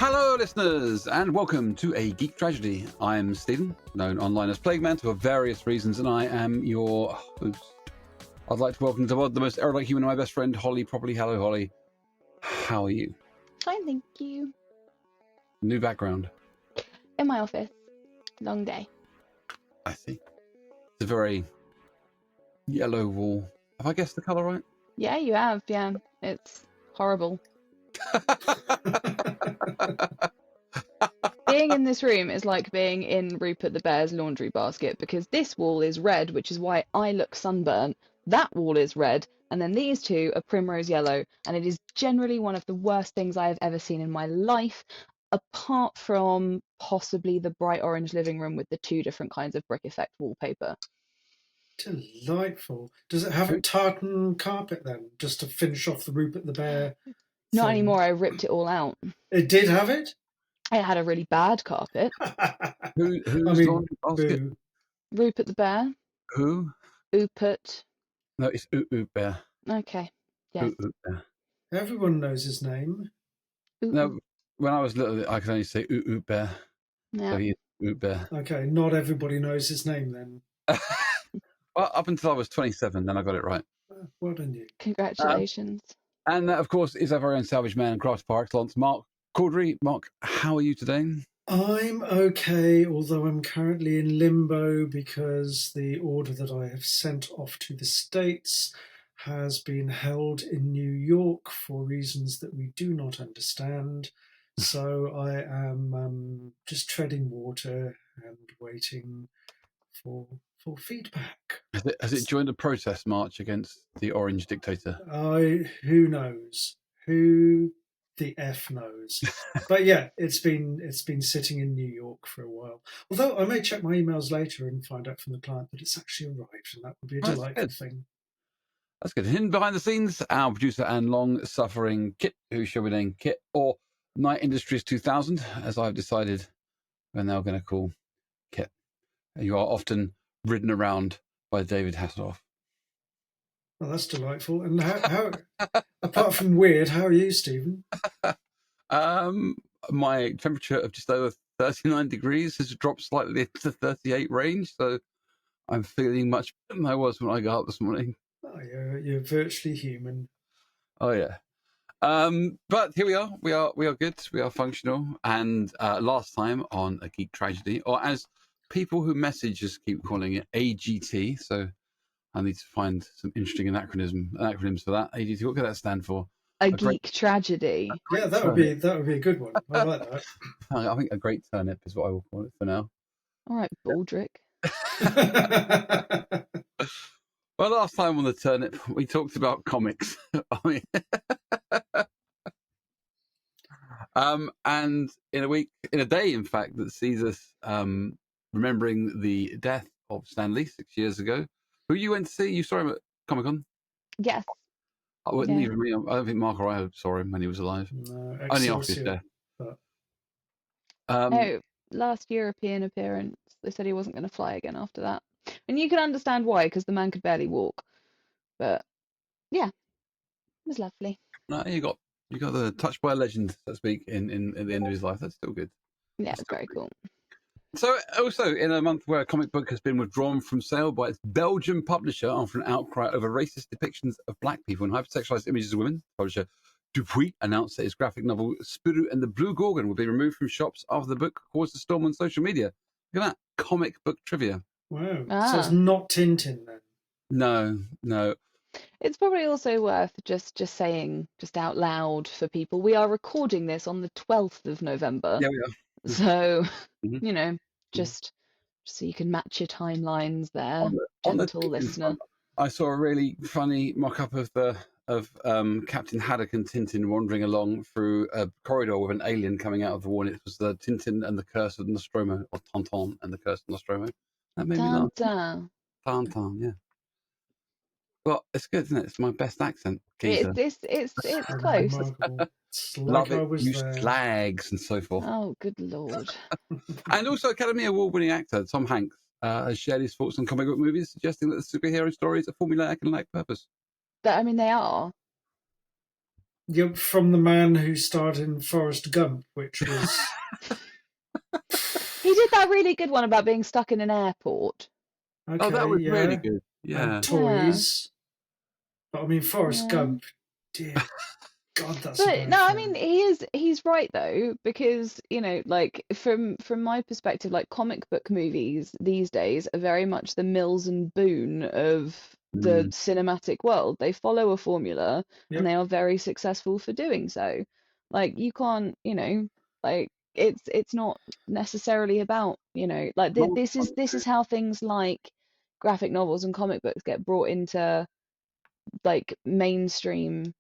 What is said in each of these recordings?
Hello, listeners, and welcome to A Geek Tragedy. I'm Stephen, known online as Plague Man for various reasons, and I am your host. I'd like to welcome to the world the most erudite human and my best friend, Holly Properly. Hello, Holly. How are you? Fine, thank you. New background. In my office. Long day. I see. It's a very yellow wall. Have I guessed the colour right? Yeah, you have. Yeah, it's horrible. Being in this room is like being in Rupert the Bear's laundry basket, because this wall is red, which is why I look sunburnt. That wall is red, and then these two are primrose yellow, and it is generally one of the worst things I have ever seen in my life, apart from possibly the bright orange living room with the two different kinds of brick effect wallpaper. Delightful. Does it have a tartan carpet then, just to finish off the Rupert the Bear Not thing? anymore, I ripped it all out. It did have it? It had a really bad carpet. Who's boo. Rupert the Bear. Who? Rupert. No, it's Bear. Okay. Yes. Bear. Everyone knows his name. No, when I was little, I could only say Bear. Yeah. So he is Bear. Okay, not everybody knows his name then. Well, up until I was 27, then I got it right. Well done, you. Congratulations. And that, of course, is our very own Salvage Man and Craft par excellence, Mark Caudry. Mark, how are you today? I'm okay, although I'm currently in limbo because the order that I have sent off to the States has been held in New York for reasons that we do not understand. So I am just treading water and waiting for feedback. Has it joined a protest march against the orange dictator? Who knows? Who the F knows? But yeah, it's been sitting in New York for a while. Although I may check my emails later and find out from the client that it's actually arrived, and that would be a delightful thing. That's good. Hidden behind the scenes, our producer and long-suffering Kit, who shall we name Kit, or Night Industries 2000, as I've decided we're now going to call Kit. You are often ridden around by David Hasselhoff. Oh, that's delightful. And how apart from weird, how are you, Stephen? My temperature of just over 39 degrees has dropped slightly into the 38 range, so I'm feeling much better than I was when I got up this morning. Oh, you're virtually human. Oh yeah. But here we are. We are good. We are functional. And last time on A Geek Tragedy, or as people who message us keep calling it, AGT. So I need to find some interesting acronyms for that. AGT. What could that stand for? A Geek Tragedy. Yeah, that would be a good one. I like that. I think a great turnip is what I will call it for now. All right, Baldrick. Well, last time on the turnip, we talked about comics. I mean, and in a day, in fact, that sees us remembering the death of Stan Lee 6 years ago, who you went to see. You saw him at Comic-Con? Yes. I wouldn't even. I don't think Mark or I saw him when he was alive. No, only after his death. No, last European appearance. They said he wasn't going to fly again after that. And you can understand why, because the man could barely walk. But yeah, it was lovely. No, you got the touched by a legend, so to speak, in at the end of his life. That's still good. Yeah, it's very cool. So, also in a month where a comic book has been withdrawn from sale by its Belgian publisher after an outcry over racist depictions of black people and hypersexualized images of women, publisher Dupuis announced that his graphic novel Spiru and the Blue Gorgon will be removed from shops after the book caused a storm on social media. Look at that comic book trivia. Wow. So it's not Tintin then? No. It's probably also worth just saying just out loud for people. We are recording this on the 12th of November. Yeah, we are. So, just so you can match your timelines there, gentle listener. I saw a really funny mock-up of Captain Haddock and Tintin wandering along through a corridor with an alien coming out of the wall. And it was the Tintin and the Curse of Nostromo, or Tonton and the Curse of Nostromo. That made me laugh. Tonton, yeah. Well, it's good, isn't it? It's my best accent. It's close. Love it. Use flags and so forth. Oh, good lord! And also, Academy Award-winning actor Tom Hanks has shared his thoughts on comic book movies, suggesting that the superhero stories are formulaic and lack purpose. I mean, they are. Yep, from the man who starred in Forrest Gump, which was... He did that really good one about being stuck in an airport. Okay, Oh, that was really yeah. good. Yeah. And Toys. But I mean, Forrest Yeah. Gump, dear God, that's a But bad no, I film. mean he's right though, because like from my perspective, like comic book movies these days are very much the Mills and Boon of the Mm. cinematic world. They follow a formula and Yep. they are very successful for doing so. Like you can't, like it's not necessarily about, like Not this is how things like graphic novels and comic books get brought into like mainstream,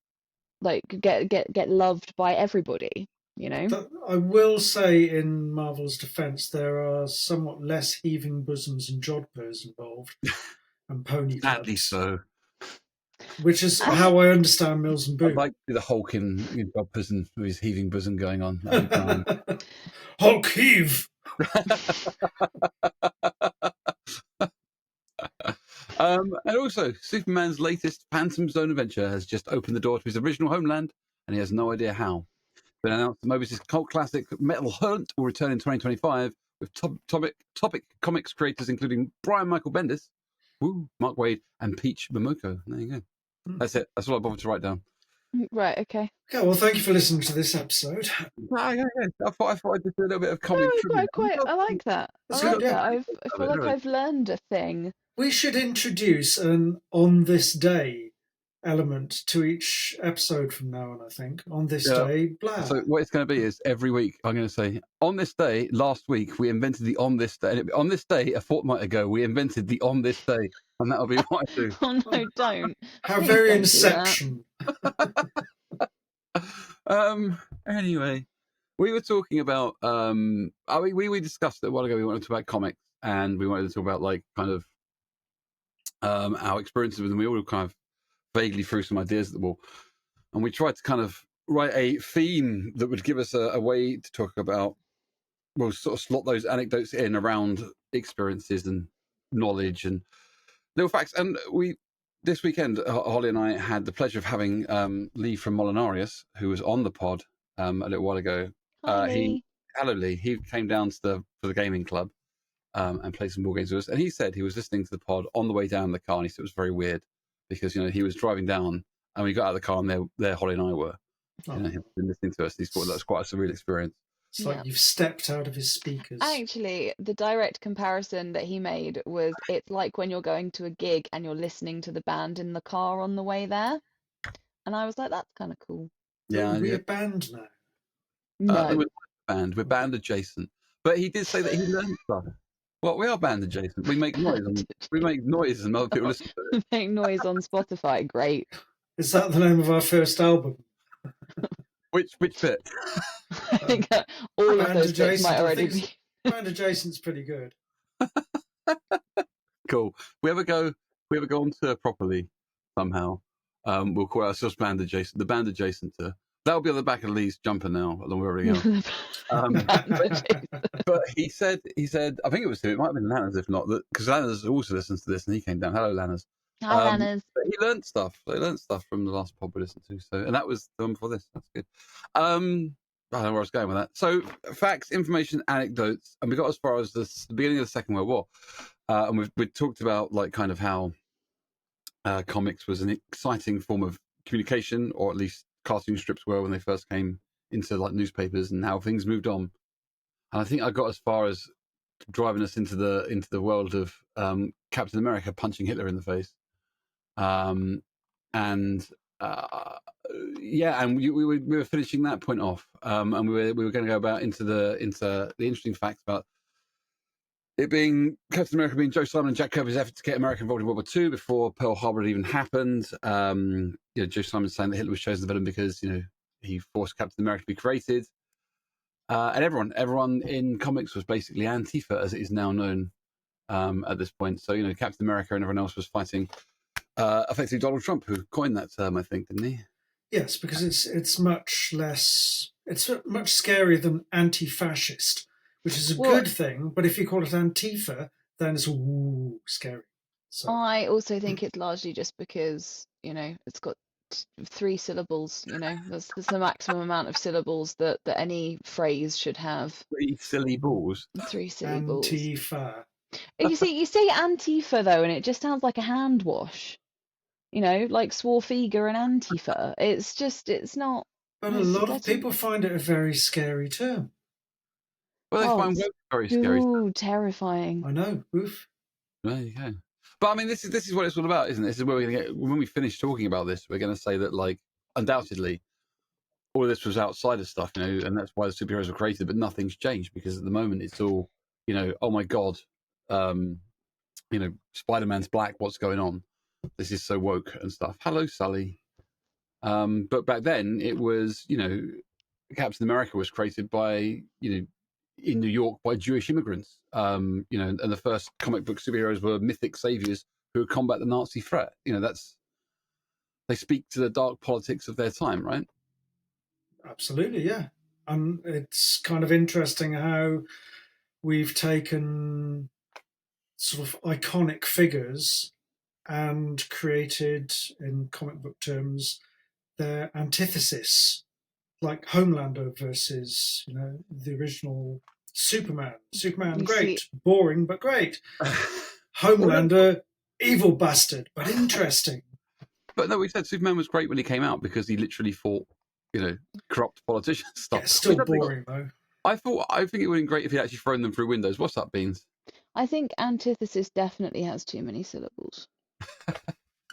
like get loved by everybody, I will say, in Marvel's defence, there are somewhat less heaving bosoms and jodhpurs involved, and pony sadly clubs, so. which is And how I understand Mills and I'd Boon. like to see the Hulk in Bob Prison with his heaving bosom going on. That'd be grand. Hulk heave! And also, Superman's latest Phantom Zone adventure has just opened the door to his original homeland, and he has no idea how. Been announced that Mobius' cult classic Metal Hunt will return in 2025 with topic comics creators including Brian Michael Bendis, Mark Waid, and Peach Momoko. There you go. That's it. That's all I bothered to write down. right, okay. Okay, well, thank you for listening to this episode. Yeah. I thought I'd just do a little bit of No, comic trivia. I like that. I That's like good, yeah. that. I feel like I've learned a thing. We should introduce an on this day element to each episode from now on, I think. On this Yeah. day, blah. So what it's going to be is every week I'm going to say, on this day, last week, we invented the on this day. On this day, a fortnight ago, we invented the on this day. And that'll be what I do. Oh no, don't. How Please very don't do that. Inception. Anyway, we were talking about, we discussed it a while ago. We wanted to talk about comics and we wanted to talk about like kind of our experiences with them. We all kind of vaguely threw some ideas at the wall. And we tried to kind of write a theme that would give us a way to talk about, we'll sort of slot those anecdotes in around experiences and knowledge and little facts. And this weekend, Holly and I had the pleasure of having Lee from Molinarius, who was on the pod a little while ago. Hi, Lee. Hello, Lee. He came down to the gaming club and played some more games with us. And he said he was listening to the pod on the way down in the car, and he said it was very weird because he was driving down, and we got out of the car, and there Holly and I were. Oh. He'd been listening to us. And he thought that was quite a surreal experience. It's like you've stepped out of his speakers. Actually, the direct comparison that he made was it's like when you're going to a gig and you're listening to the band in the car on the way there. And I was like, that's kind of cool. Yeah, we're a band now. No. We're band adjacent. But he did say that he learned stuff. Well, we are band adjacent. We make noise. We make noise and other people listen to it. Make noise on Spotify. Great. Is that the name of our first album? Which bit? I think all of those bits might already be. Band adjacent's pretty good. Cool. We ever go on tour properly somehow, we'll call ourselves band adjacent. The band adjacent tour. That'll be on the back of Lee's jumper now, along with everything else. But he said, I think it was him. It might have been Lanners, if not, because Lanners also listens to this, and he came down. Hello, Lanners. Hi, Lanners. But he learned stuff. They learned stuff from the last pod we listened to. So, and that was the one before this. That's good. I don't know where I was going with that. So, facts, information, anecdotes, and we got as far as the beginning of the Second World War, and we've talked about like kind of how comics was an exciting form of communication, or at least cartoon strips were when they first came into like newspapers, and how things moved on. And I think I got as far as driving us into the world of Captain America punching Hitler in the face, and we were finishing that point off, and we were going to go about into the interesting facts about it being Captain America being Joe Simon and Jack Kirby's effort to get America involved in World War II before Pearl Harbor had even happened. Joe Simon saying that Hitler was chosen the villain because he forced Captain America to be created. And everyone in comics was basically Antifa, as it is now known at this point. So, Captain America and everyone else was fighting effectively Donald Trump, who coined that term, I think, didn't he? Yes, because it's much scarier than anti-fascist, which is a good thing. But if you call it Antifa, then it's scary. So. I also think it's largely just because, it's got 3 syllables. That's the maximum amount of syllables that any phrase should have. 3 silly balls. 3 silly balls. Antifa. You say Antifa though, and it just sounds like a hand wash. Like Swarfiga and Antifa. It's not. But a lot of people find it a very scary term. Well, they find woke very scary. Ooh, terrifying. I know. Oof. There you go. But I mean, this is what it's all about, isn't it? This is where we're going to get, when we finish talking about this, we're going to say that, like, undoubtedly, all of this was outsider stuff, and that's why the superheroes were created, but nothing's changed because at the moment it's all, oh my God, Spider-Man's black, what's going on? This is so woke and stuff. Hello, Sully. But back then it was, Captain America was created by, in New York by Jewish immigrants, and the first comic book superheroes were mythic saviors who would combat the Nazi threat. They speak to the dark politics of their time, right? Absolutely, yeah. And it's kind of interesting how we've taken sort of iconic figures and created, in comic book terms, their antithesis, like Homelander versus, the original Superman. Superman, great, boring but great. Homelander, evil bastard, but interesting. But no, we said Superman was great when he came out because he literally fought, corrupt politicians stuff. Yeah, still boring though. I think it would have been great if he'd actually thrown them through windows. What's up, Beans? I think antithesis definitely has too many syllables.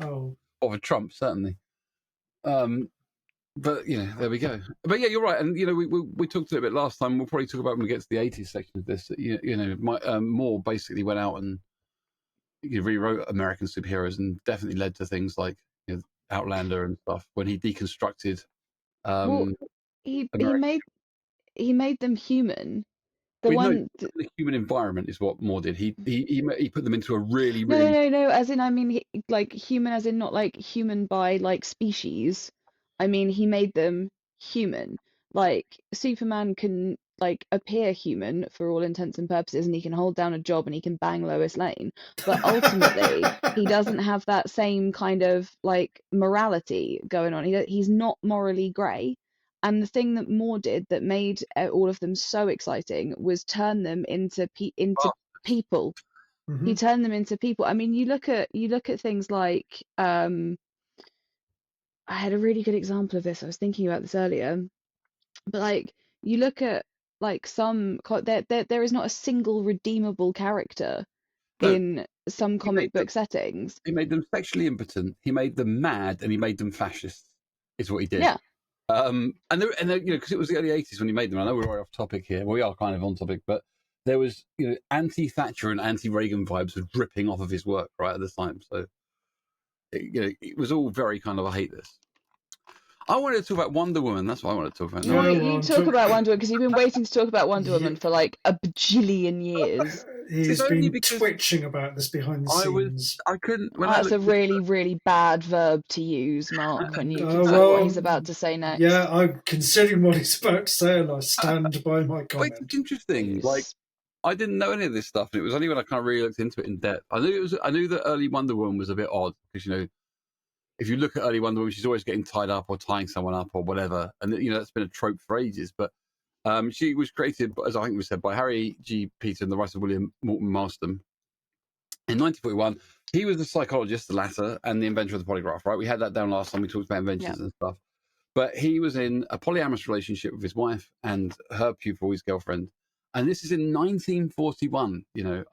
Oh. Of a Trump, certainly. But there we go. But yeah, you're right. And we talked a little bit last time. We'll probably talk about when we get to the 80s section of this. Moore basically went out and rewrote American superheroes and definitely led to things like Outlander and stuff when he deconstructed. He made them human. The human environment is what Moore did. He put them into a really no. As in, I mean, like human, as in not like human by like species. I mean, he made them human. Like Superman can like appear human for all intents and purposes, and he can hold down a job and he can bang Lois Lane. But ultimately, he doesn't have that same kind of like morality going on. He's not morally grey. And the thing that Moore did that made all of them so exciting was turn them into people. Mm-hmm. He turned them into people. I mean, you look at things like I had a really good example of this. I was thinking about this earlier, but like you look at like there is not a single redeemable character in some comic book settings. He made them sexually impotent. He made them mad, and he made them fascists. Is what he did. Yeah. And because it was the early 80s when he made them. I know we're right off topic here. Well, we are kind of on topic, but there was, anti-Thatcher and anti-Reagan vibes were dripping off of his work right at the time. So, it was all very kind of, I hate this. I wanted to talk about Wonder Woman. That's what I wanted to talk about. You talk about Wonder Woman because you've been waiting to talk about Wonder Woman for like a bajillion years. He's been twitching about this behind the scenes. I couldn't. That's a really, really bad verb to use, Mark, when you consider what he's about to say next. Yeah, I'm considering what he's about to say, and I stand by my comment. It's interesting. Like, I didn't know any of this stuff, and it was only when I kind of really looked into it in depth. I knew that early Wonder Woman was a bit odd because if you look at early Wonder Woman, she's always getting tied up or tying someone up or whatever, and that's been a trope for ages. But she was created, as I think was said, by Harry G. Peter and the writer William Morton Marston in 1941. He was the psychologist, the latter, and the inventor of the polygraph. Right, we had that down last time. We talked about inventions and stuff. But he was in a polyamorous relationship with his wife and her pupil, his girlfriend. And this is in 1941. Did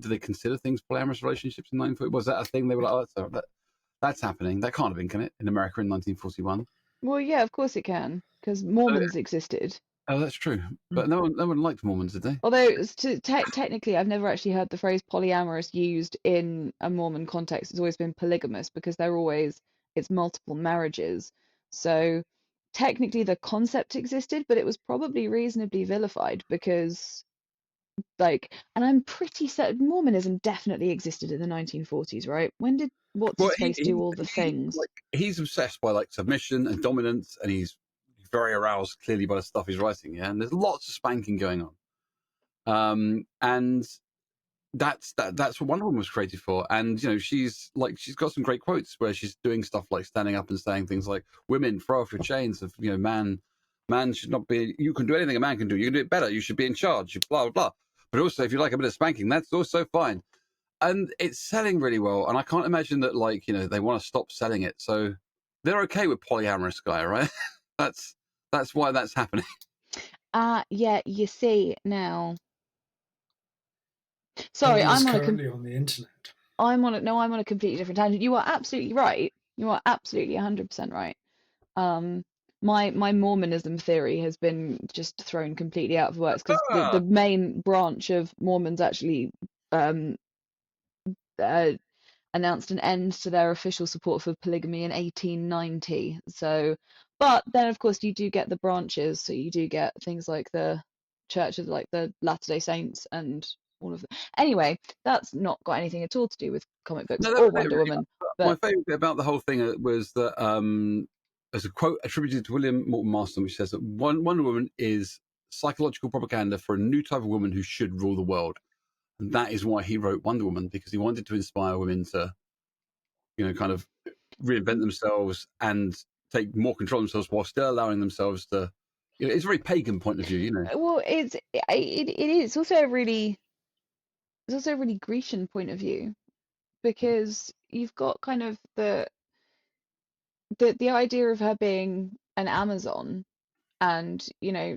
they consider things polyamorous relationships in 1940? Was that a thing? They were like, oh, that's happening. That can't have been, can it, in America in 1941? Well, yeah, of course it can, because Mormons existed. Oh, that's true. But no one liked Mormons, did they? Although technically, I've never actually heard the phrase polyamorous used in a Mormon context. It's always been polygamous because it's multiple marriages. So technically, the concept existed, but it was probably reasonably vilified because, and I'm pretty certain Mormonism definitely existed in the 1940s, right? When did what's-his-face do all the things? He's obsessed by submission and dominance, and he's very aroused clearly by the stuff he's writing. Yeah, and there's lots of spanking going on. And that's what Wonder Woman was created for. And she's got some great quotes where she's doing stuff like standing up and saying things like, "Women, throw off your chains of man should not be. You can do anything a man can do. You can do it better. You should be in charge. Blah blah blah. But also, if you like a bit of spanking, that's also fine." And it's selling really well. And I can't imagine that they want to stop selling it. So they're okay with polyamorous guy, right? that's why that's happening. Yeah, you see now. Paul Sorry, is currently on the internet. I'm on a completely different tangent. You are absolutely right. You are absolutely 100% right. My Mormonism theory has been just thrown completely out of works because the main branch of Mormons actually um uh, announced an end to their official support for polygamy in 1890. So, but then of course you do get the branches. So you do get things like the churches, like the Latter-day Saints and all of that. Anyway, that's not got anything at all to do with comic books No, that or was it, Wonder really. Woman. My But favourite bit about the whole thing was that there's a quote attributed to William Morton Marston, which says that Wonder Woman is psychological propaganda for a new type of woman who should rule the world. And that is why he wrote Wonder Woman, because he wanted to inspire women to, kind of reinvent themselves and take more control of themselves while still allowing themselves to. It's a very pagan point of view. well, it is. It's also a really Grecian point of view because you've got kind of the idea of her being an Amazon, and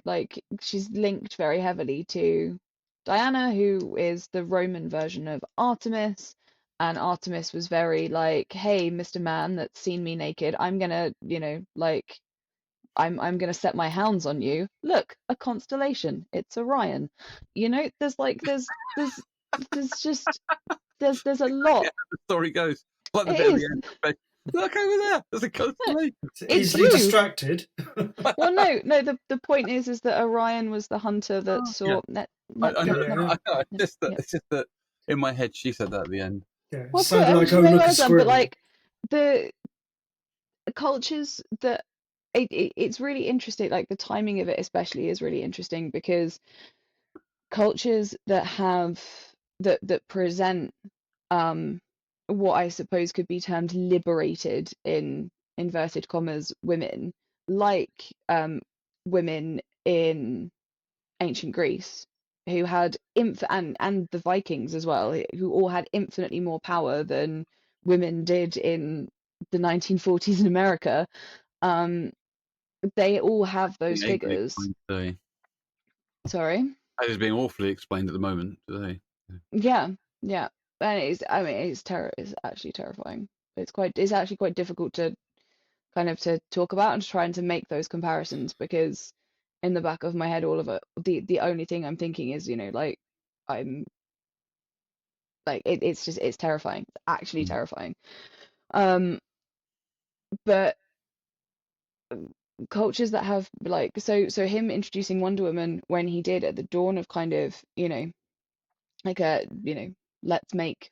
like she's linked very heavily to Diana, who is the Roman version of Artemis. And Artemis was very like, hey, Mr. Man that's seen me naked, I'm gonna, like, I'm gonna set my hounds on you. Look, a constellation. It's Orion. There's like there's just there's a lot. Yeah, the story goes like the It bit at the is. end. Look over there. There's a constellation. It's Easily true. distracted. Well, no. The point is that Orion was the hunter that saw. I know. Yeah. It's just that in my head she said that at the end. Yeah, Well, sounded like, she oh, may look, well a have done, but squirrel. like the cultures that it's really interesting. Like the timing of it, especially, is really interesting because cultures that present what I suppose could be termed liberated in inverted commas women, like women in ancient Greece who had and the Vikings as well, who all had infinitely more power than women did in the 1940s in America. They all have those figures. Sorry. That is being awfully explained at the moment today. Yeah, yeah. And it's actually terrifying. It's actually quite difficult to kind of to talk about and trying to make those comparisons because in the back of my head all of it the only thing I'm thinking is, like I'm like it's terrifying. It's actually terrifying. But cultures that have like so him introducing Wonder Woman when he did at the dawn of kind of, like a, let's make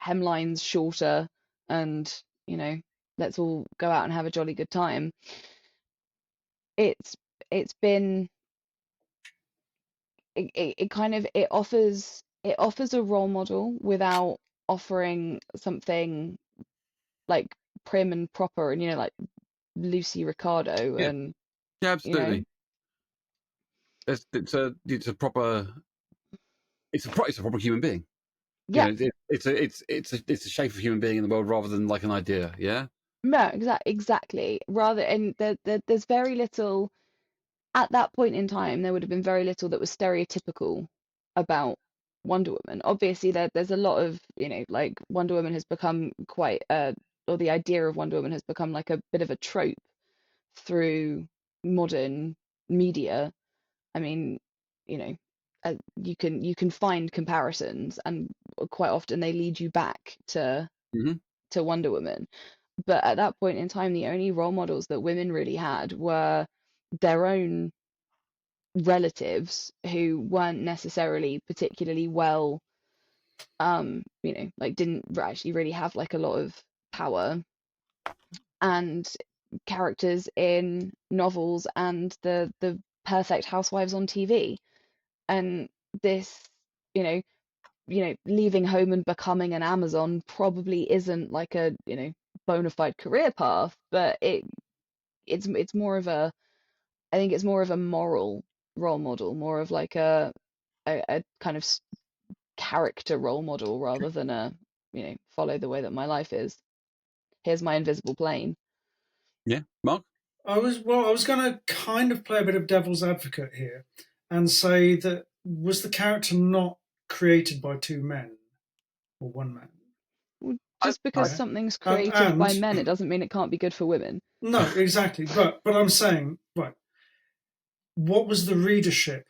hemlines shorter and, let's all go out and have a jolly good time. It's been it kind of it offers a role model without offering something like prim and proper and, like Lucy Ricardo Yeah, and, yeah, absolutely. It's a proper human being. yeah. It's a shape of human being in the world rather than like an idea. Yeah. No, exactly. Rather, and there's very little at that point in time. There would have been very little that was stereotypical about Wonder Woman. Obviously, there's a lot of, like Wonder Woman has become quite or the idea of Wonder Woman has become like a bit of a trope through modern media. I mean, you know, you can find comparisons, and quite often they lead you back Mm-hmm. to Wonder Woman. But at that point in time, the only role models that women really had were their own relatives who weren't necessarily particularly well, like didn't actually really have like a lot of power, and characters in novels and the perfect housewives on TV. And this, you know, leaving home and becoming an Amazon probably isn't like a, bona fide career path, but it's more of a, I think it's more of a moral role model, more of like a kind of character role model rather than a, follow the way that my life is. Here's my invisible plane. Yeah, Mark. I was going to kind of play a bit of devil's advocate here and say that was the character not created by two men or one man? Well, just because Yeah. something's created by men, it doesn't mean it can't be good for women. No, exactly. But I'm saying, right, what was the readership?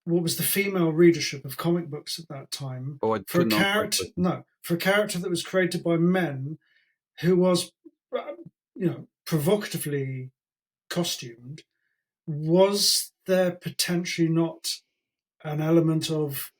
What was the female readership of comic books at that time for a character? No, for a character that was created by men, who was, provocatively costumed. Was there potentially not an element of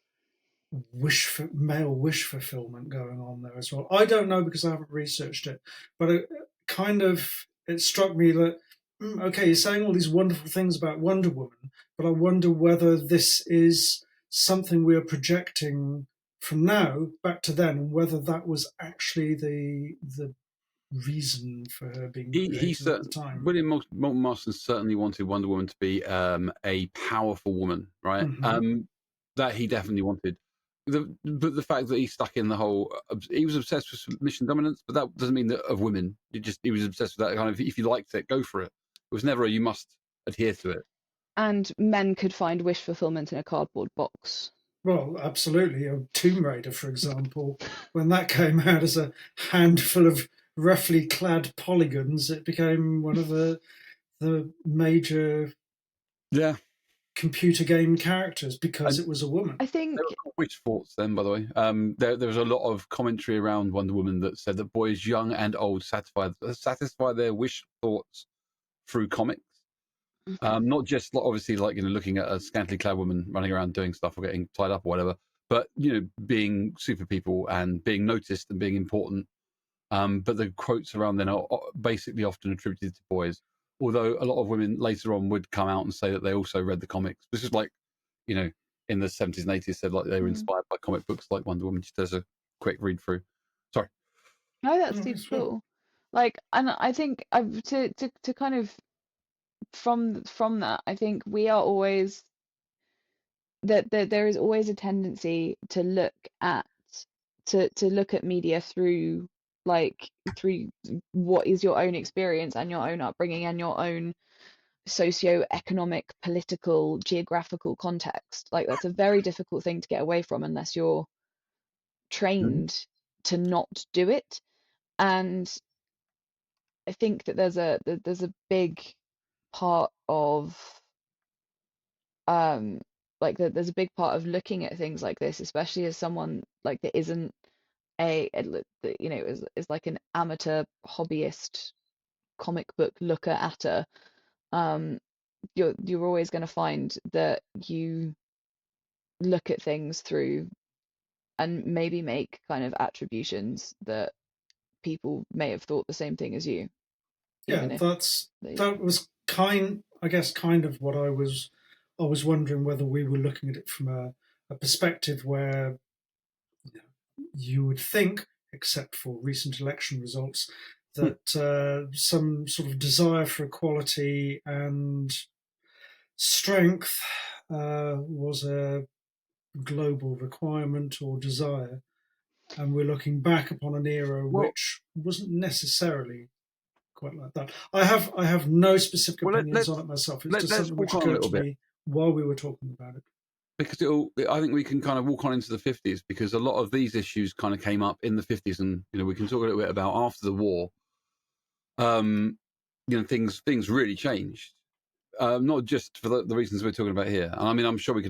male wish fulfillment going on there as well? I don't know because I haven't researched it, but it struck me that okay, you're saying all these wonderful things about Wonder Woman, but I wonder whether this is something we are projecting from now back to then, and whether that was actually the reason for her being created at the time. William Moulton Marston certainly wanted Wonder Woman to be a powerful woman, right? Mm-hmm. That he definitely wanted. But the fact that he stuck in the whole, he was obsessed with submission dominance, but that doesn't mean that of women. He was obsessed with that kind of. If you liked it, go for it. It was never a you must adhere to it. And men could find wish fulfillment in a cardboard box. Well, absolutely. Tomb Raider, for example, when that came out as a handful of roughly clad polygons, it became one of the major computer game characters because it was a woman. I think there were wish thoughts then, by the way. There was a lot of commentary around Wonder Woman that said that boys young and old satisfy their wish thoughts through comics. Not just obviously looking at a scantily clad woman running around doing stuff or getting tied up or whatever, but being super people and being noticed and being important. But the quotes around then are basically often attributed to boys, although a lot of women later on would come out and say that they also read the comics. This is in the 70s and 80s said they were inspired by comic books like Wonder Woman. Just as a quick read through. Sorry. No, that's super cool. And I think to kind of from that, I think we are always that there is always a tendency to look at media through what is your own experience and your own upbringing and your own socio-economic, political, geographical context. That's a very difficult thing to get away from unless you're trained to not do it. And I think that there's a big part of there's a big part of looking at things like this, especially as someone that isn't is like an amateur hobbyist comic book looker at her. You're always going to find that you look at things through and maybe make kind of attributions that people may have thought the same thing as you. Yeah, that was kind of what I was wondering, whether we were looking at it from a perspective where you would think, except for recent election results, that some sort of desire for equality and strength was a global requirement or desire. And we're looking back upon an era which wasn't necessarily quite like that. I have no specific opinions on it myself. It's just something which occurred to me while we were talking about it. Because I think we can kind of walk on into the 50s, because a lot of these issues kind of came up in the 50s, and we can talk a little bit about after the war. Things really changed, not just for the reasons we're talking about here. And I mean, I'm sure we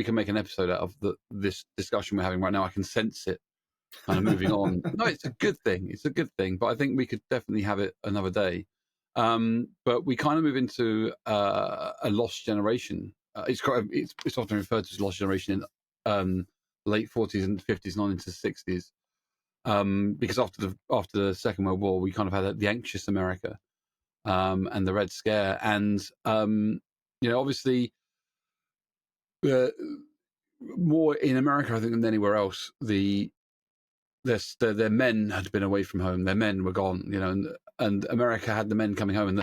can make an episode out of this discussion we're having right now. I can sense it kind of moving on. No, it's a good thing. It's a good thing. But I think we could definitely have it another day. But we kind of move into a lost generation. It's often referred to as lost generation in late 40s and 50s, not into the 60s. Because after the Second World War, we kind of had the anxious America and the Red Scare, and obviously more in America, I think, than anywhere else, their men had been away from home. Their men were gone, and America had the men coming home,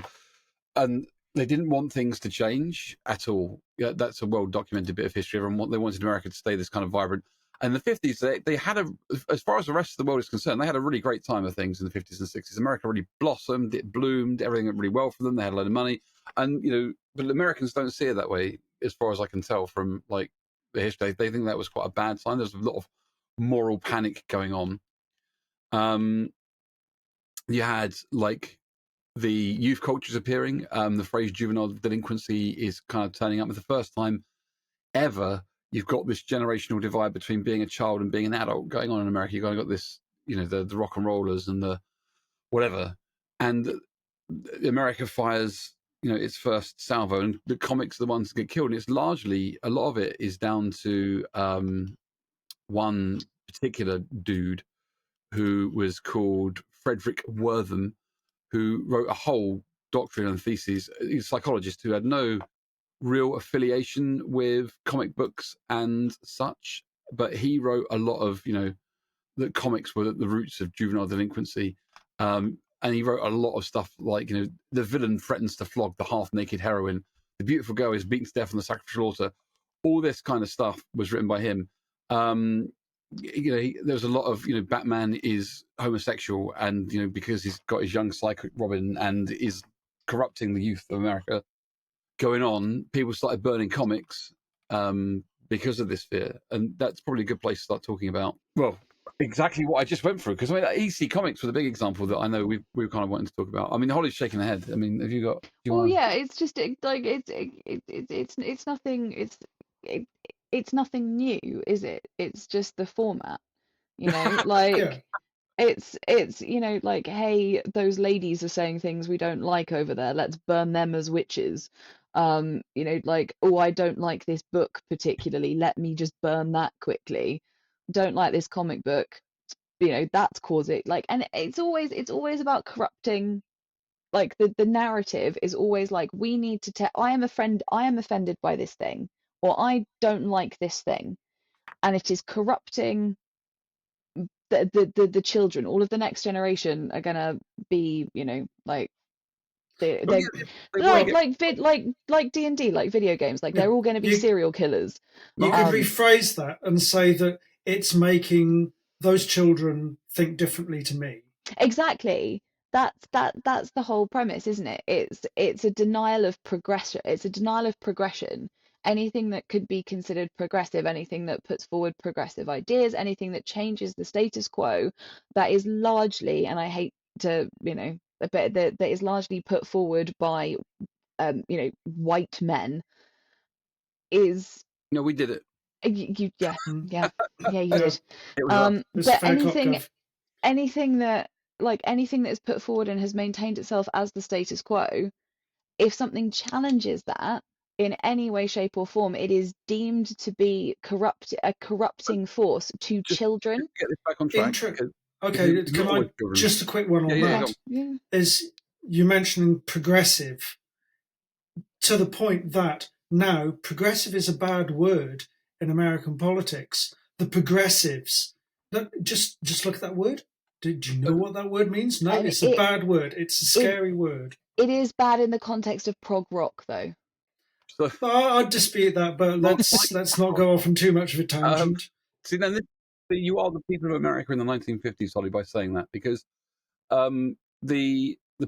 and they didn't want things to change at all. Yeah, that's a well documented bit of history. They wanted America to stay this kind of vibrant. And in the 50s, they had as far as the rest of the world is concerned, they had a really great time of things in the 50s and 60s. America really blossomed, it bloomed, everything went really well for them. They had a lot of money, and but Americans don't see it that way, as far as I can tell from like the history. They think that was quite a bad sign. There's a lot of moral panic going on. You had like the youth cultures appearing. The phrase juvenile delinquency is kind of turning up. For the first time ever, you've got this generational divide between being a child and being an adult going on in America. You've got this, the rock and rollers and the whatever. And America fires, its first salvo, and the comics are the ones that get killed. And it's largely, a lot of it is down to one particular dude who was called Frederick Wortham, who wrote a whole doctrine and thesis. He's a psychologist who had no real affiliation with comic books and such, but he wrote a lot of, that comics were at the roots of juvenile delinquency. And he wrote a lot of stuff like, the villain threatens to flog the half-naked heroine. The beautiful girl is beaten to death on the sacrificial altar. All this kind of stuff was written by him. There's a lot of, Batman is homosexual, and, because he's got his young psychic Robin and is corrupting the youth of America going on, people started burning comics because of this fear. And that's probably a good place to start talking about, well, exactly what I just went through. Because EC Comics was a big example that I know we kind of wanted to talk about. I mean, Holly's shaking her head. I mean, have you got? Yeah, it's just it's nothing. It's nothing new, is it? It's just the format, like. Yeah. It's like, hey, those ladies are saying things we don't like over there. Let's burn them as witches. Like, oh, I don't like this book particularly. Let me just burn that quickly. Don't like this comic book. That's causing like, and it's always about corrupting. Like the narrative is always like, we need to I am offended by this thing, or I don't like this thing, and it is corrupting the children. All of the next generation are gonna be, like they like D&D, like video games, like they're all going to be serial killers. You could rephrase that and say that it's making those children think differently to me. Exactly. That's the whole premise, isn't it? It's a denial of progression. It's a denial of progression. Anything that could be considered progressive, anything that puts forward progressive ideas, anything that changes the status quo, that is largely, and I hate to, but that is largely put forward by, white men, is. No, we did it. You you did. But anything that is put forward and has maintained itself as the status quo, if something challenges that in any way, shape, or form, it is deemed to be a corrupting force to children. Get this back on track. Okay, can I just a quick one on that? Yeah. Is you mentioning progressive to the point that now progressive is a bad word in American politics. The progressives, just look at that word. Do you know what that word means? No, it's a bad word. It's a scary word. It is bad in the context of prog rock, though. I'd dispute that, but let's not go off on too much of a tangent. See, then you are the people of America in the 1950s, Holly, by saying that, because the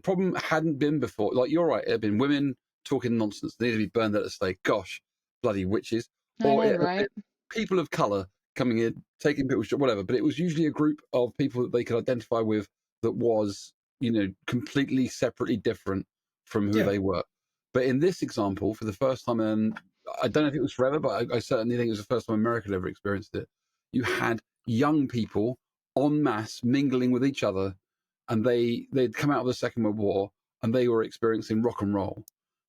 problem hadn't been before. Like, you're right, it had been women talking nonsense. They need to be burned at the stake. Gosh, bloody witches. Right? People of colour coming in, taking people's job, whatever. But it was usually a group of people that they could identify with that was, completely separately different from who they were. But in this example, for the first time, and I don't know if it was forever, but I certainly think it was the first time America had ever experienced it. You had young people en masse mingling with each other, and they'd come out of the Second World War, and they were experiencing rock and roll,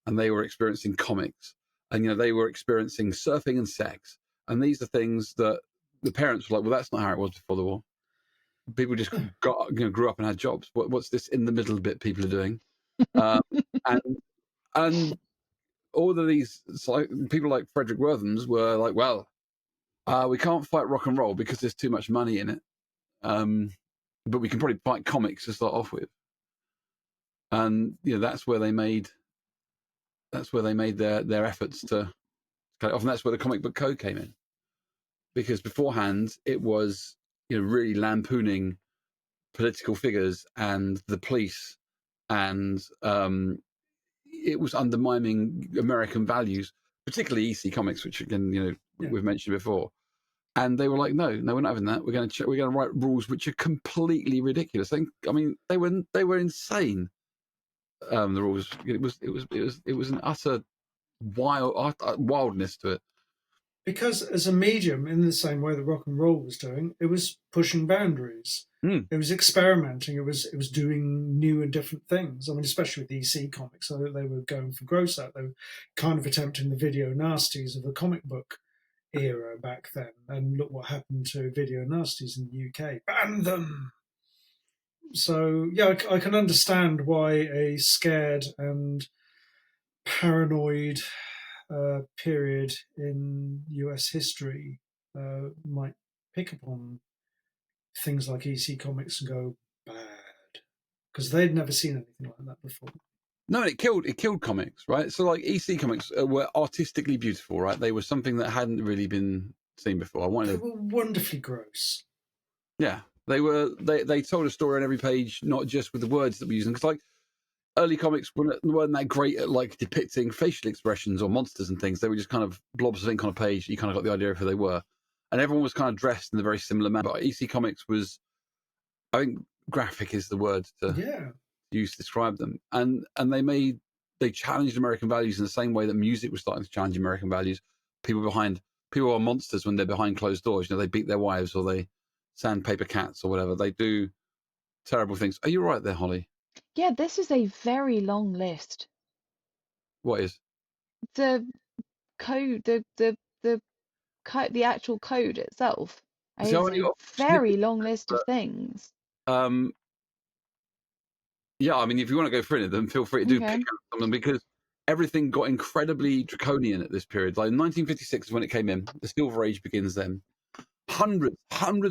and they were experiencing comics, and they were experiencing surfing and sex, and these are things that the parents were like, well, that's not how it was before the war. People just grew up and had jobs. What's this in the middle bit people are doing? And all of these people like Frederick Worthams were like, well, We can't fight rock and roll because there's too much money in it. But we can probably fight comics to start off with. And that's where they made their efforts to cut it off, and that's where the comic book code came in. Because beforehand, it was really lampooning political figures and the police, and it was undermining American values, particularly EC Comics, which again, we've mentioned before. And they were like, no, we're not having that. We're going to write rules which are completely ridiculous. I mean, they were insane. The rules. It was an utter wildness to it. Because as a medium, in the same way that rock and roll was doing, it was pushing boundaries. It was experimenting. It was doing new and different things. I mean, especially with EC Comics, so they were going for gross out. They were kind of attempting the video nasties of the comic book era back then. And look what happened to video nasties in the UK. Ban them! So, yeah, I can understand why a scared and paranoid period in US history might pick up on things like EC Comics and go bad, because they'd never seen anything like that before. No, it killed comics, right? So like EC Comics were artistically beautiful, right? They were something that hadn't really been seen before. They were wonderfully gross. Yeah, they told a story on every page, not just with the words that we're using. Because like early comics weren't that great at like depicting facial expressions or monsters and things. They were just kind of blobs of ink on a page. You kind of got the idea of who they were, and everyone was kind of dressed in a very similar manner. But EC Comics was, I think, graphic is the word to use to describe them, and they challenged American values in the same way that music was starting to challenge American values. People are monsters when they're behind closed doors. They beat their wives or they sandpaper cats or whatever. They do terrible things. Are you right there, Holly? Yeah, this is a very long list. What is? The code, the actual code itself is a very long list of things. Yeah, I mean, if you want to go through it, then feel free to do pick out some of them, because everything got incredibly draconian at this period. Like 1956 is when it came in. The Silver Age begins then. Hundreds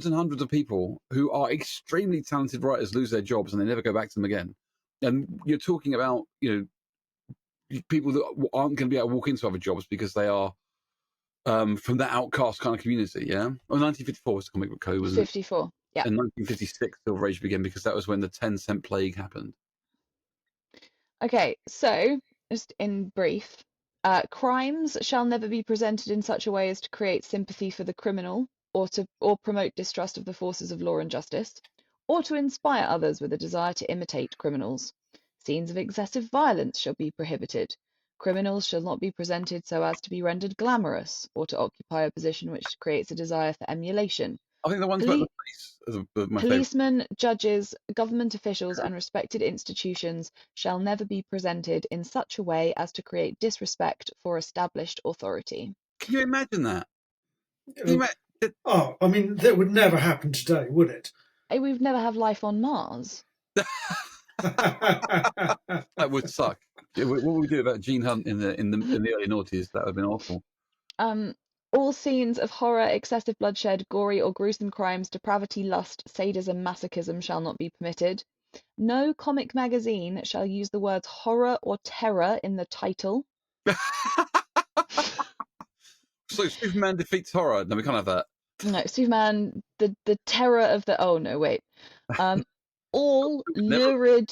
and hundreds of people who are extremely talented writers lose their jobs and they never go back to them again. And you're talking about, people that aren't going to be able to walk into other jobs because they are from that outcast kind of community. Yeah. Well, 1954 was the comic book code, wasn't it? 54. Yeah. And 1956 Silver Age began because that was when the 10-cent plague happened. Okay, so just in brief, crimes shall never be presented in such a way as to create sympathy for the criminal, or promote distrust of the forces of law and justice, or to inspire others with a desire to imitate criminals. Scenes of excessive violence shall be prohibited. Criminals shall not be presented so as to be rendered glamorous, or to occupy a position which creates a desire for emulation. I think the ones about the police are my Policemen, favourite. judges, government officials, and respected institutions shall never be presented in such a way as to create disrespect for established authority. Can you imagine that? I mean, that would never happen today, would it? Hey, we've never have life on Mars. That would suck. What would we do about Gene Hunt in the early noughties? That would have been awful. All scenes of horror, excessive bloodshed, gory or gruesome crimes, depravity, lust, sadism, masochism shall not be permitted. No comic magazine shall use the words horror or terror in the title. So Superman defeats horror. No, we can't have that. No, Superman, the terror of the... Oh, no, wait. All lurid,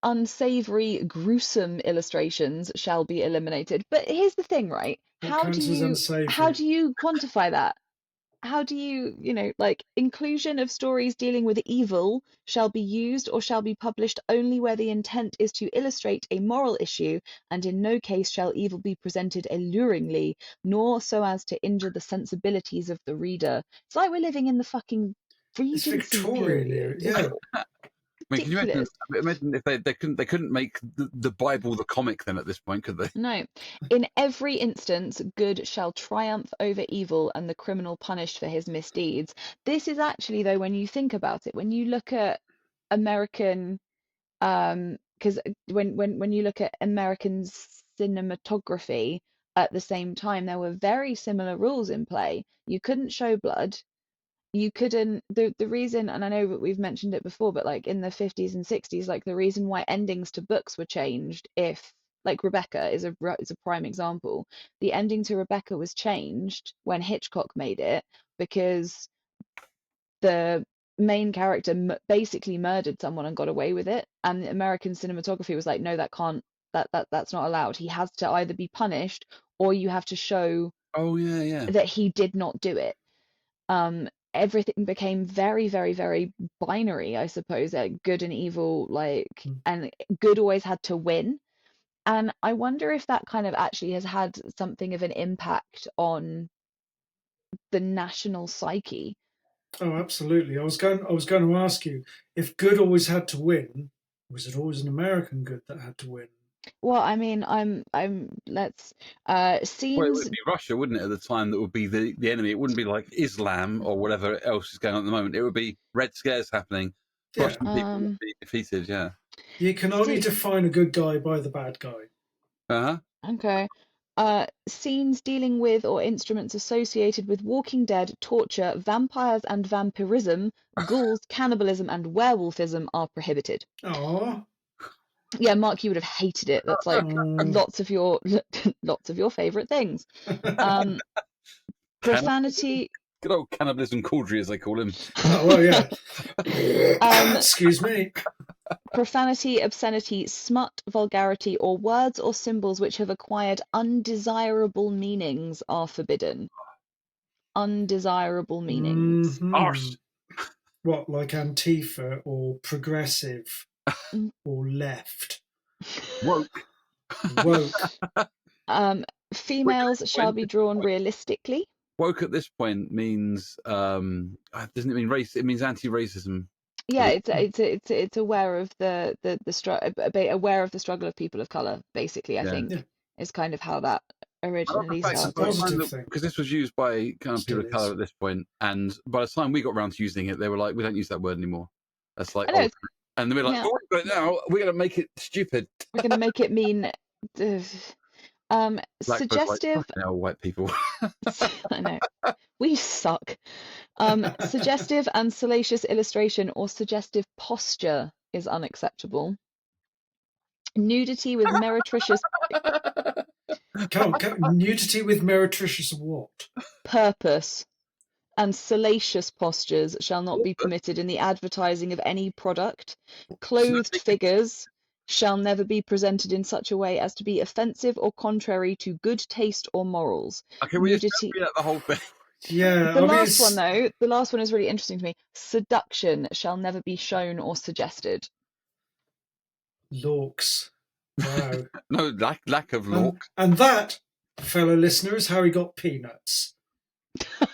unsavory, gruesome illustrations shall be eliminated. But here's the thing, right? How do you quantify that? How do you, inclusion of stories dealing with evil shall be used or shall be published only where the intent is to illustrate a moral issue, and in no case shall evil be presented alluringly, nor so as to injure the sensibilities of the reader. It's like we're living in the fucking Regency period. Yeah. I mean, can you imagine if they couldn't make the Bible the comic then at this point, could they? No. In every instance, good shall triumph over evil and the criminal punished for his misdeeds. This is actually, though, when you think about it, when you look at American, because when you look at American cinematography, at the same time, there were very similar rules in play. You couldn't show blood. You couldn't, the reason, and I know that we've mentioned it before, but like in the 50s and 60s, like the reason why endings to books were changed, if like Rebecca is a prime example. The ending to Rebecca was changed when Hitchcock made it because the main character basically murdered someone and got away with it, and American cinematography was like, no, that can't, that's not allowed. He has to either be punished or you have to show Oh yeah. that he did not do it. Everything became very, very, very binary, I suppose, good and evil, like, and good always had to win. And I wonder if that kind of actually has had something of an impact on the national psyche. Oh, absolutely. I was going to ask you, if good always had to win, was it always an American good that had to win? Well, I mean, let's Well, it scenes. would be Russia, wouldn't it, at the time that would be the enemy? It wouldn't be like Islam or whatever else is going on at the moment. It would be Red Scares happening. Yeah. Russian people would be defeated, yeah. You can only define a good guy by the bad guy. Uh-huh. Okay. Scenes dealing with or instruments associated with Walking Dead, torture, vampires and vampirism, ghouls, cannibalism, and werewolfism are prohibited. Oh. Yeah, Mark, you would have hated it. That's like lots of your favorite things. Profanity. Good old cannibalism Caudry, as they call him. Oh, well, yeah. Excuse me. Profanity, obscenity, smut, vulgarity, or words or symbols which have acquired undesirable meanings are forbidden. Undesirable meanings. Arse. What, like Antifa or progressive or left? Woke. Females shall be drawn realistically. Woke at this point means doesn't it mean race? It means anti-racism. Yeah, it's aware of aware of the struggle of people of color. Basically, I think is kind of how that originally started. Because this was used by kind of people of color at this point, and by the time we got around to using it, they were like, "We don't use that word anymore." That's like, and we're like, "Oh, we've got it now. We're going to make it stupid. We're going to make it mean." Suggestive. Like, now, white people. I know. We suck. Suggestive and salacious illustration or suggestive posture is unacceptable. Nudity with meretricious nudity with meretricious what? Purpose and salacious postures shall not be permitted in the advertising of any product. Clothed figures shall never be presented in such a way as to be offensive or contrary to good taste or morals. Okay, we just read out the whole thing. Yeah. The last one is really interesting to me. Seduction shall never be shown or suggested. Lorks. Wow. No, lack of lorks. And that, fellow listener, is how he got peanuts. Hey,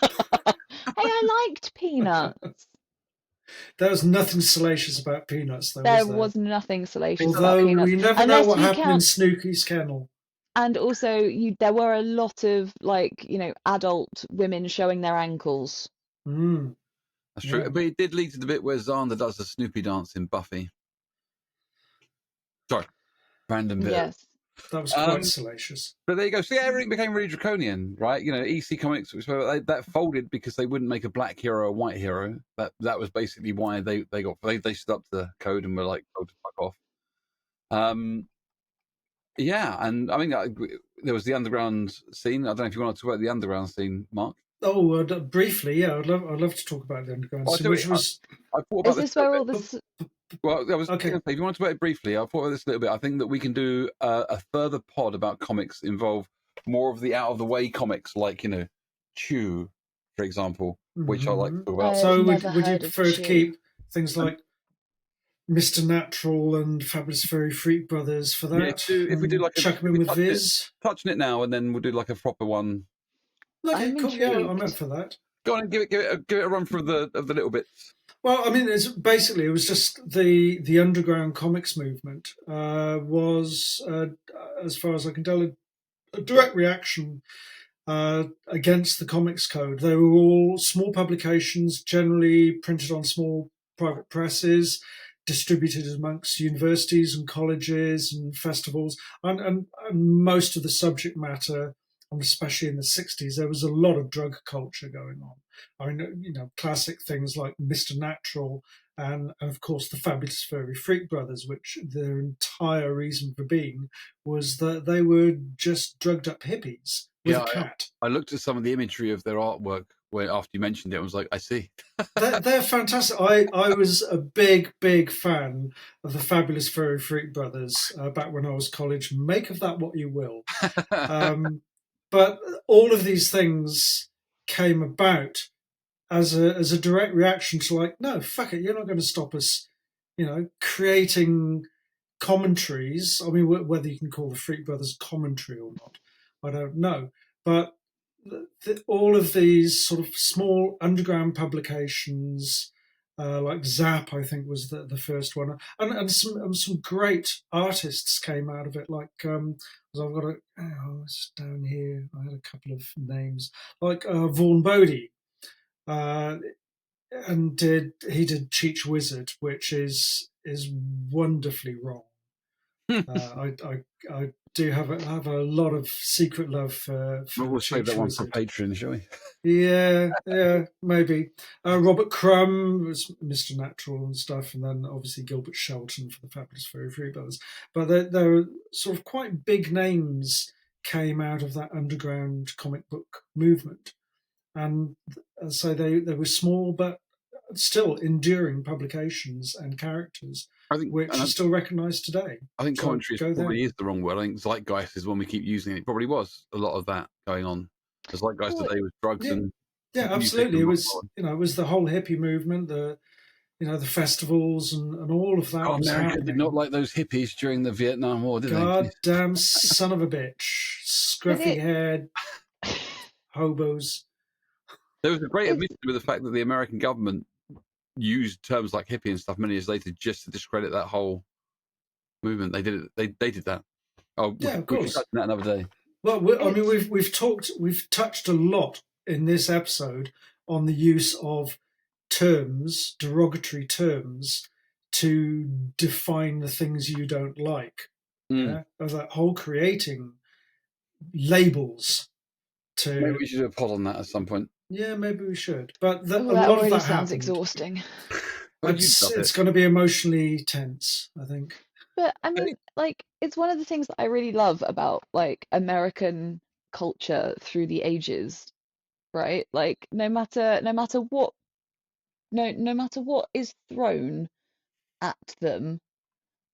I liked Peanuts. There was nothing salacious about Peanuts, though. There was nothing salacious about Peanuts. Although we never know what happened in Snooky's kennel. And also, there were a lot of adult women showing their ankles. That's true, but it did lead to the bit where Xander does the Snoopy dance in Buffy. Sorry, random bit. Yes. That was quite salacious. But there you go. So everything became really draconian, right? EC Comics, that folded because they wouldn't make a black hero a white hero. That was basically why they stood up to the code and were like, "Oh, fuck off." Yeah, and I mean, there was the underground scene. I don't know if you want to talk about the underground scene, Mark. Oh, briefly, yeah. I'd love to talk about the underground scene, which was. I thought about this where all this? Well, I was okay. If you want to talk about it briefly, I thought about this a little bit. I think that we can do a further pod about comics involve more of the out of the way comics, like Chew, for example, which I like to talk about. So would you prefer to keep things like Mr. Natural and Fabulous Furry Freak Brothers for that? Yeah, if we do like chuck them in with Viz, touching it now, and then we'll do like a proper one. Okay, cool. Yeah, I'm up for that. Go on and give it a run through of the little bits. Well, I mean, it was just the underground comics movement was, as far as I can tell, a direct reaction against the Comics Code. They were all small publications, generally printed on small private presses, distributed amongst universities and colleges and festivals, and most of the subject matter and especially in the 60s, there was a lot of drug culture going on. I mean, classic things like Mr. Natural and of course the Fabulous Furry Freak Brothers, which their entire reason for being was that they were just drugged up hippies with a cat. I looked at some of the imagery of their artwork after you mentioned it. I was like, I see. They're fantastic. I was a big fan of the Fabulous Furry Freak Brothers back when I was college. Make of that what you will. But all of these things came about as a direct reaction to like, no, fuck it, you're not going to stop us, creating commentaries. I mean, whether you can call the Freak Brothers commentary or not, I don't know. But all of these sort of small underground publications, like Zap, I think was the first one, and some great artists came out of it. Like I've got it's down here. I had a couple of names, like Vaughan Bodie, and he did Cheech Wizard, which is wonderfully wrong. I do have a lot of secret love for We'll save that one Wizard. for Patreon, shall we? Yeah, maybe. Robert Crumb was Mr. Natural and stuff, and then obviously Gilbert Shelton for the Fabulous Furry Freak Brothers. But there were sort of quite big names came out of that underground comic book movement, and so they were small but still enduring publications and characters, which are still recognised today. I think commentary probably is the wrong word. I think zeitgeist is one we keep using. It probably was a lot of that going on. The zeitgeist today was drugs and absolutely. It was it was the whole hippie movement, the festivals and all of that. America did not like those hippies during the Vietnam War, did they? Goddamn son of a bitch, scruffy haired hobos. There was a great admission with the fact that the American government used terms like hippie and stuff many years later just to discredit that whole movement. They did it. They did that. Oh, yeah, of course. We should touch on that another day. Well, I mean, we've touched a lot in this episode on the use of terms, derogatory terms, to define the things you don't like. Yeah, of that whole creating labels. Maybe we should do a pod on that at some point. Yeah, maybe we should. But a that lot of that sounds happened. Exhausting. It's going to be emotionally tense, I think. But I mean, like, it's one of the things that I really love about like American culture through the ages, right? Like, no matter what is thrown at them,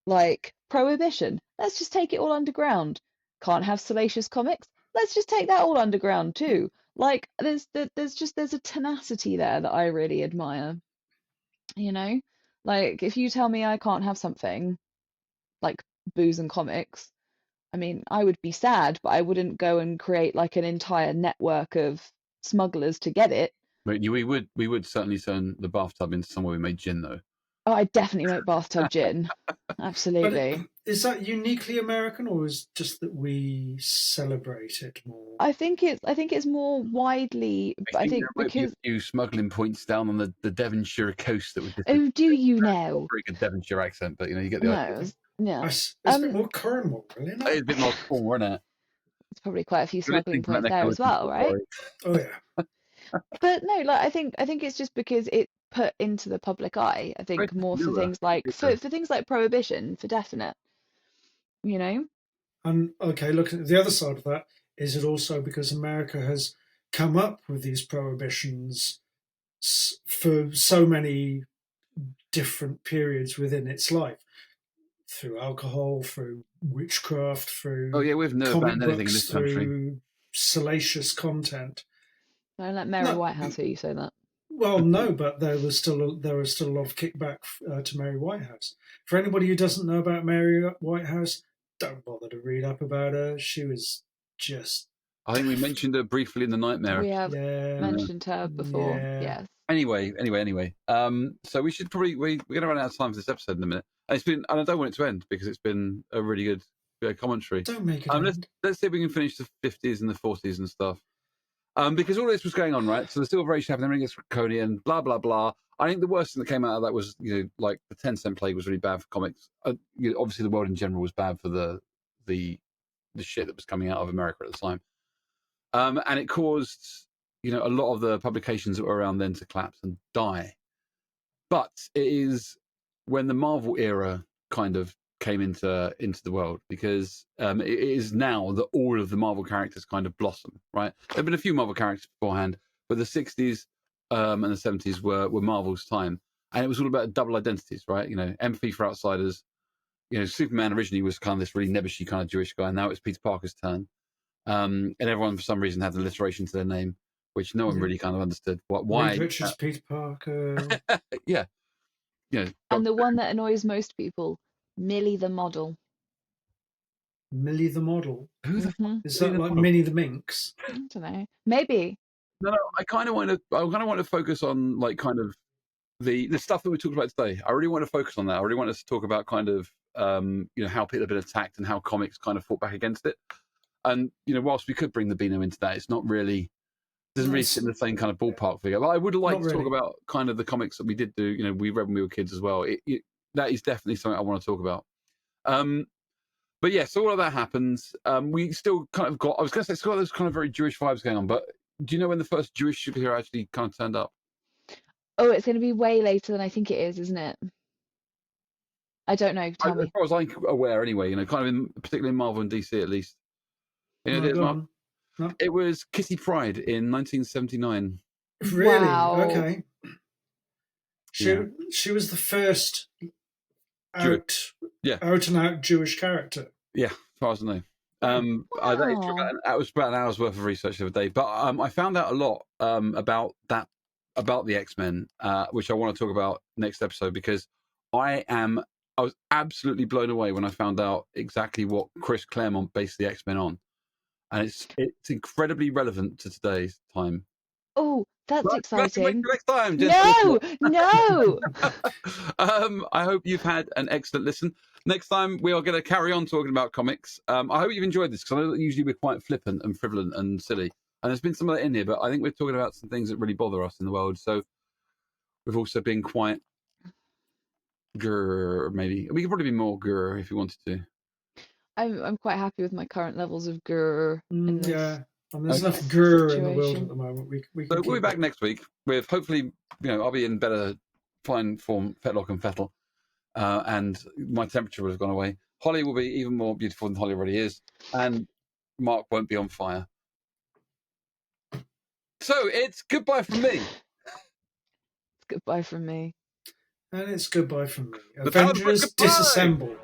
like prohibition, let's just take it all underground. Can't have salacious comics, let's just take that all underground too. Like, there's a tenacity there that I really admire. Like if you tell me I can't have something like booze and comics, I mean, I would be sad, but I wouldn't go and create like an entire network of smugglers to get it. But we would certainly turn the bathtub into somewhere we made gin, though. Oh, I definitely make bathtub gin. Absolutely. But is that uniquely American, or is it just that we celebrate it more? I think it's more widely. I think there because might be a few smuggling points down on the Devonshire coast that would. Oh, do you know? Very good Devonshire accent, but you get the idea. Yeah. It's a bit more Cornwall, really. It is a bit more Cornwall, isn't it? It's probably quite a few smuggling points there as well, right? Oh yeah. But no, like I think it's just because it put into the public eye. I think more for things like for things like prohibition, for definite. And okay, look at the other side of that. Is it also because America has come up with these prohibitions for so many different periods within its life, through alcohol, through witchcraft, through we've never banned anything in this country, through salacious content. Don't let Mary Whitehouse hear you say that. Well, no, but there was still a lot of kickback to Mary Whitehouse. For anybody who doesn't know about Mary Whitehouse, don't bother to read up about her. She was just. I think we mentioned her briefly in the Nightmare. We have mentioned her before. Yes. Anyway. So we should probably we're going to run out of time for this episode in a minute. And it's been, and I don't want it to end because it's been a really good commentary. Don't make it end. Let's see if we can finish the 50s and the 40s and stuff. Because all this was going on, right? So the Silver Age happened, everything gets draconian, blah blah blah. I think the worst thing that came out of that was, like the 10-cent plague was really bad for comics. Obviously, the world in general was bad for the shit that was coming out of America at the time. And it caused, a lot of the publications that were around then to collapse and die. But it is when the Marvel era kind of came into the world, because it is now that all of the Marvel characters kind of blossom, right? There have been a few Marvel characters beforehand, but the 60s and the 70s were Marvel's time. And it was all about double identities, right? Empathy for outsiders. Superman originally was kind of this really nebbishy kind of Jewish guy, and now it's Peter Parker's turn. And everyone, for some reason, had alliteration to their name, which no one really kind of understood. Why? Reed Richards, Peter Parker. Yeah. And the one that annoys most people, Millie the model. Millie the model. Who the Mhm. fuck Is is that Millie the like model? Minnie the Minx? I don't know. Maybe. No, I kind of want to focus on like kind of the stuff that we talked about today. I really want to focus on that. I really want us to talk about kind of how people have been attacked and how comics kind of fought back against it. And whilst we could bring the Beano into that, it's not really doesn't really sit in the same kind of ballpark figure. But I would like to talk about kind of the comics that we did do. We read when we were kids as well. That is definitely something I want to talk about. But yes, all of that happens. We still kind of got. I was going to say, it's got those kind of very Jewish vibes going on. But do you know when the first Jewish superhero actually kind of turned up? Oh, it's going to be way later than I think it is, isn't it? I don't know. Tell me. As far as I'm aware, anyway. Kind of particularly in Marvel and DC at least. Go on. No. It was Kitty Pryde in 1979. Really? Wow. Okay. She was the first out and out Jewish character. Yeah, as far as I know. That was about an hour's worth of research the other day. But I found out a lot about the X-Men, which I want to talk about next episode, because I was absolutely blown away when I found out exactly what Chris Claremont based the X-Men on. And it's incredibly relevant to today's time. Oh, that's exciting. Next time, no. I hope you've had an excellent listen. Next time we are going to carry on talking about comics. I hope you've enjoyed this, because I know that usually we're quite flippant and frivolent and silly, and there's been some of that in here, but I think we're talking about some things that really bother us in the world. So we've also been quite grrr, maybe we could probably be more grrr if you wanted to. I'm quite happy with my current levels of grrr. Yeah. There's enough grrr in the world at the moment. We'll be back next week with, hopefully, I'll be in better fine form, fetlock and fettle, and my temperature will have gone away. Holly will be even more beautiful than Holly already is, and Mark won't be on fire. So it's goodbye from me. It's goodbye from me. And it's goodbye from me. Avengers disassemble.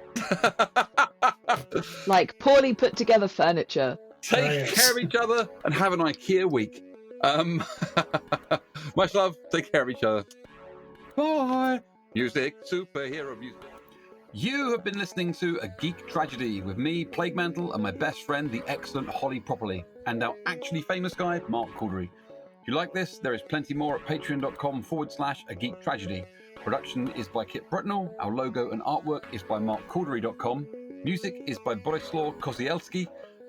Like poorly put together furniture. Take care of each other and have an IKEA week. Much love. Take care of each other. Bye. Music, superhero music. You have been listening to A Geek Tragedy with me, Plague Mantle, and my best friend, the excellent Holly Properly, and our actually famous guy, Mark Caldery. If you like this, there is plenty more at patreon.com/A Geek Tragedy. Production is by Kit Brutnell. Our logo and artwork is by markcaldery.com. Music is by Borislaw Kozielski.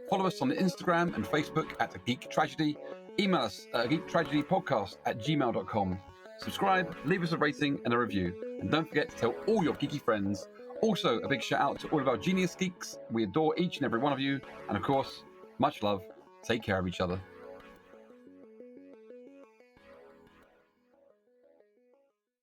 Follow us on Instagram and Facebook at A Geek Tragedy. Email us at geektragedypodcast@gmail.com. Subscribe, leave us a rating and a review. And don't forget to tell all your geeky friends. Also, a big shout out to all of our genius geeks. We adore each and every one of you. And of course, much love. Take care of each other.